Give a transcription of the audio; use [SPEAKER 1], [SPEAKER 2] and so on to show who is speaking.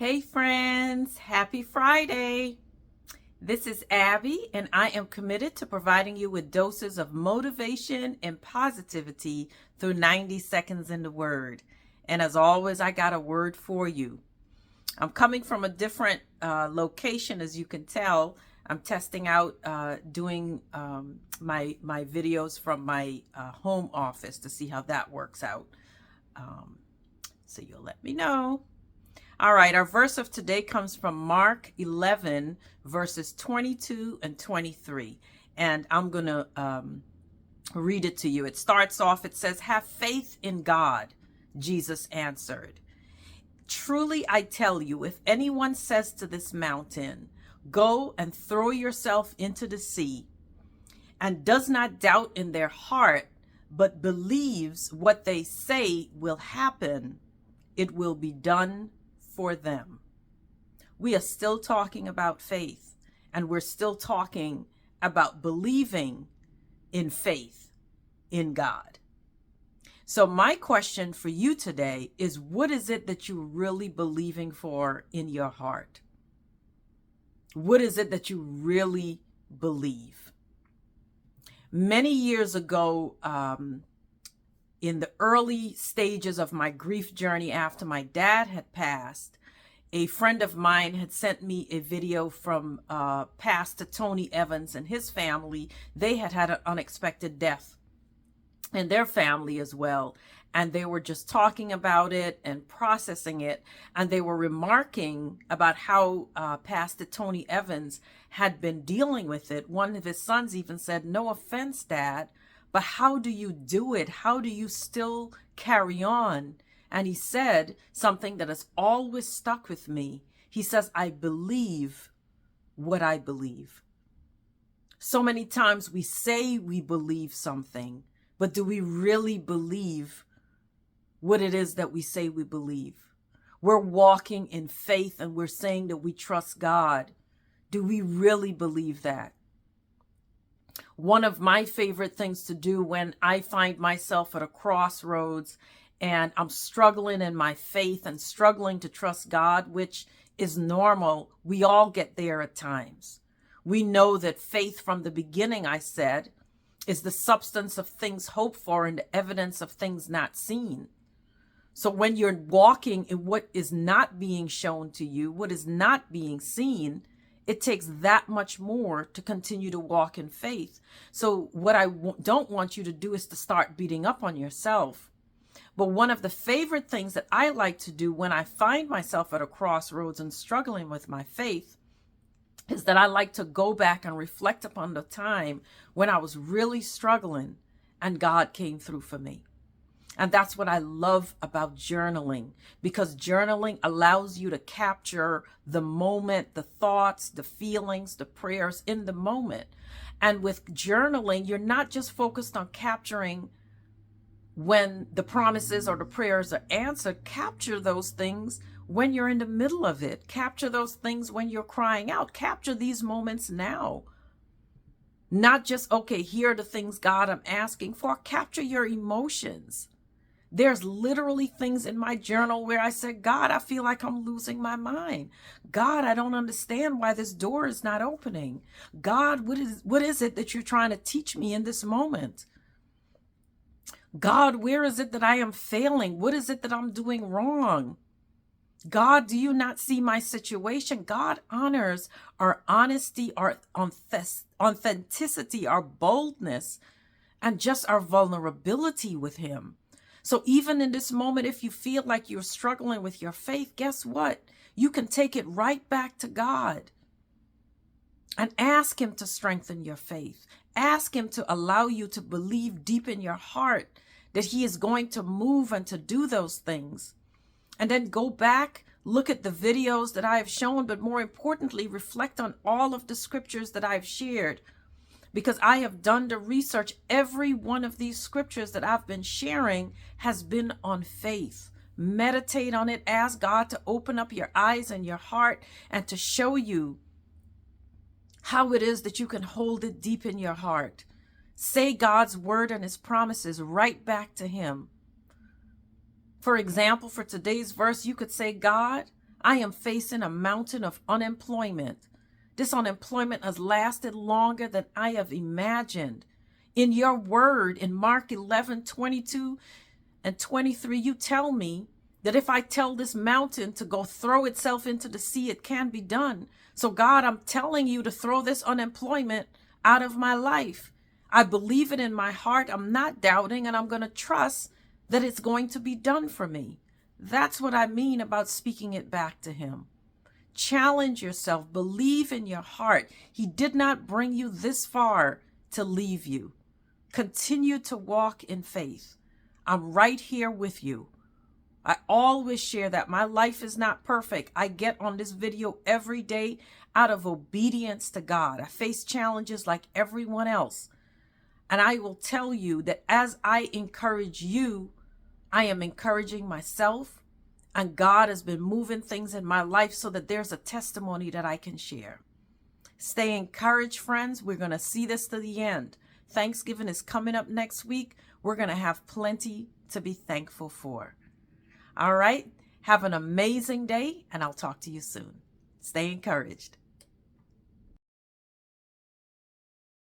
[SPEAKER 1] Hey friends, happy Friday. This is Abby, and I am committed to providing you with doses of motivation and positivity through 90 seconds in the Word. And as always, I got a word for you. I'm coming from a different location, as you can tell. I'm testing out doing my videos from my home office to see how that works out. So you'll let me know. All right, our verse of today comes from Mark 11, verses 22 and 23. And I'm going to read it to you. It starts off, it says, "Have faith in God," Jesus answered. "Truly I tell you, if anyone says to this mountain, 'Go and throw yourself into the sea,' and does not doubt in their heart, but believes what they say will happen, it will be done for them." We are still talking about faith, and we're still talking about believing in faith in God. So my question for you today is, what is it that you're really believing for in your heart? What is it that you really believe? Many years ago, in the early stages of my grief journey after my dad had passed, a friend of mine had sent me a video from Pastor Tony Evans and his family. They had had an unexpected death in their family as well. And they were just talking about it and processing it. And they were remarking about how Pastor Tony Evans had been dealing with it. One of his sons even said, "No offense, Dad, but how do you do it? How do you still carry on?" And he said something that has always stuck with me. He says, "I believe what I believe." So many times we say we believe something, but do we really believe what it is that we say we believe? We're walking in faith and we're saying that we trust God. Do we really believe that? One of my favorite things to do when I find myself at a crossroads and I'm struggling in my faith and struggling to trust God, which is normal. We all get there at times. We know that faith from the beginning, I said, is the substance of things hoped for and the evidence of things not seen. So when you're walking in what is not being shown to you, what is not being seen, it takes that much more to continue to walk in faith. So what I don't want you to do is to start beating up on yourself. But one of the favorite things that I like to do when I find myself at a crossroads and struggling with my faith is that I like to go back and reflect upon the time when I was really struggling and God came through for me. And that's what I love about journaling, because journaling allows you to capture the moment, the thoughts, the feelings, the prayers in the moment. And with journaling, you're not just focused on capturing when the promises or the prayers are answered. Capture those things when you're in the middle of it. Capture those things when you're crying out. Capture these moments now. Not just, okay, here are the things, God, I'm asking for. Capture your emotions. There's literally things in my journal where I said, "God, I feel like I'm losing my mind. God, I don't understand why this door is not opening. God, what is it that you're trying to teach me in this moment? God, where is it that I am failing? What is it that I'm doing wrong? God, do you not see my situation?" God honors our honesty, our authenticity, our boldness, and just our vulnerability with him. So even in this moment, if you feel like you're struggling with your faith, guess what? You can take it right back to God and ask him to strengthen your faith. Ask him to allow you to believe deep in your heart that he is going to move and to do those things. And then go back, look at the videos that I have shown, but more importantly, reflect on all of the scriptures that I've shared. Because I have done the research. Every one of these scriptures that I've been sharing has been on faith. Meditate on it. Ask God to open up your eyes and your heart and to show you how it is that you can hold it deep in your heart. Say God's word and his promises right back to him. For example, for today's verse, you could say, "God, I am facing a mountain of unemployment. This unemployment has lasted longer than I have imagined. In your word, in Mark 11:22 and 23, you tell me that if I tell this mountain to go throw itself into the sea, it can be done. So God, I'm telling you to throw this unemployment out of my life. I believe it in my heart. I'm not doubting, and I'm going to trust that it's going to be done for me. That's what I mean about speaking it back to him. Challenge yourself. Believe in your heart. He did not bring you this far to leave you. Continue to walk in faith. I'm right here with you. I always share that my life is not perfect. I get on this video every day out of obedience to God. I face challenges like everyone else. And I will tell you that as I encourage you, I am encouraging myself, and God has been moving things in my life so that there's a testimony that I can share. Stay encouraged, friends. We're going to see this to the end. Thanksgiving is coming up next week. We're going to have plenty to be thankful for. All right. Have an amazing day, and I'll talk to you soon. Stay encouraged.